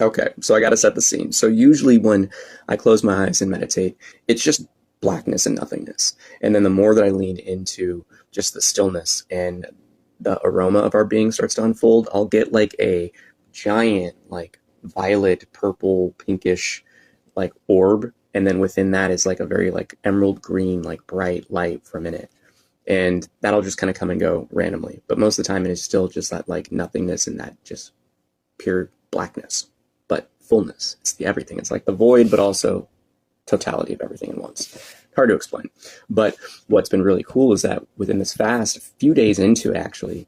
Okay, so I got to set the scene. So usually when I close my eyes and meditate, it's just blackness and nothingness. And then the more that I lean into just the stillness and the aroma of our being starts to unfold, I'll get like a giant, like violet, purple, pinkish, like orb. And then within that is like a very like emerald green, like bright light from in it. And that'll just kind of come and go randomly. But most of the time it is still just that like nothingness and that just pure blackness, but fullness. It's the everything. It's like the void, but also totality of everything at once. Hard to explain. But what's been really cool is that within this fast, a few days into it actually,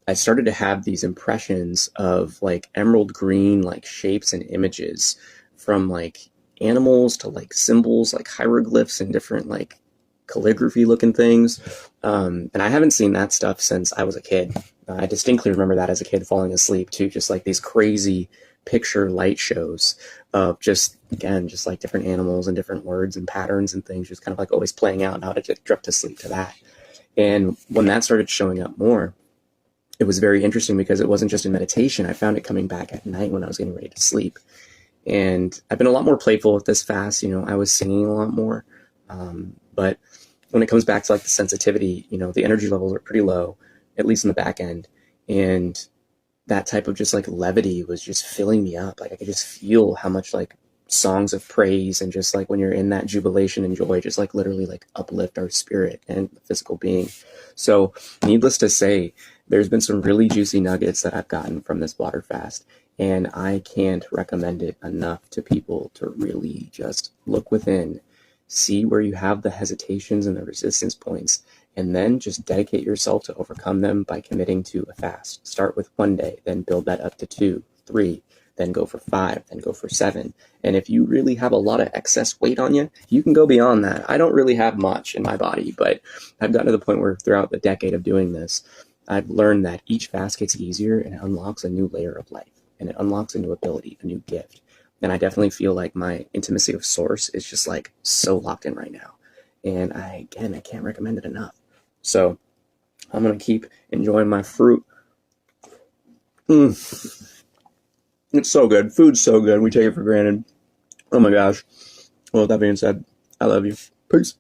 I started to have these impressions of like emerald green, like shapes and images from like animals to like symbols, like hieroglyphs and different like calligraphy looking things. And I haven't seen that stuff since I was a kid. I distinctly remember that as a kid falling asleep too, just like these crazy picture light shows of just, again, just like different animals and different words and patterns and things, just kind of like always playing out, and I would just drift to sleep to that. And when that started showing up more, it was very interesting because it wasn't just in meditation. I found it coming back at night when I was getting ready to sleep. And I've been a lot more playful with this fast. I was singing a lot more. But when it comes back to like the sensitivity, the energy levels are pretty low, at least in the back end. And that type of just like levity was just filling me up. Like I could just feel how much like songs of praise and just like when you're in that jubilation and joy, just like literally like uplift our spirit and physical being. So needless to say, there's been some really juicy nuggets that I've gotten from this water fast. And I can't recommend it enough to people to really just look within, see where you have the hesitations and the resistance points, and then just dedicate yourself to overcome them by committing to a fast. Start with 1 day, then build that up to 2, 3, then go for 5, then go for 7. And if you really have a lot of excess weight on you, you can go beyond that. I don't really have much in my body, but I've gotten to the point where throughout the decade of doing this, I've learned that each fast gets easier and it unlocks a new layer of life, and it unlocks a new ability, a new gift. And I definitely feel like my intimacy of source is just like so locked in right now. And I can't recommend it enough. So I'm going to keep enjoying my fruit. It's so good. Food's so good. We take it for granted. Oh my gosh. Well, with that being said, I love you. Peace.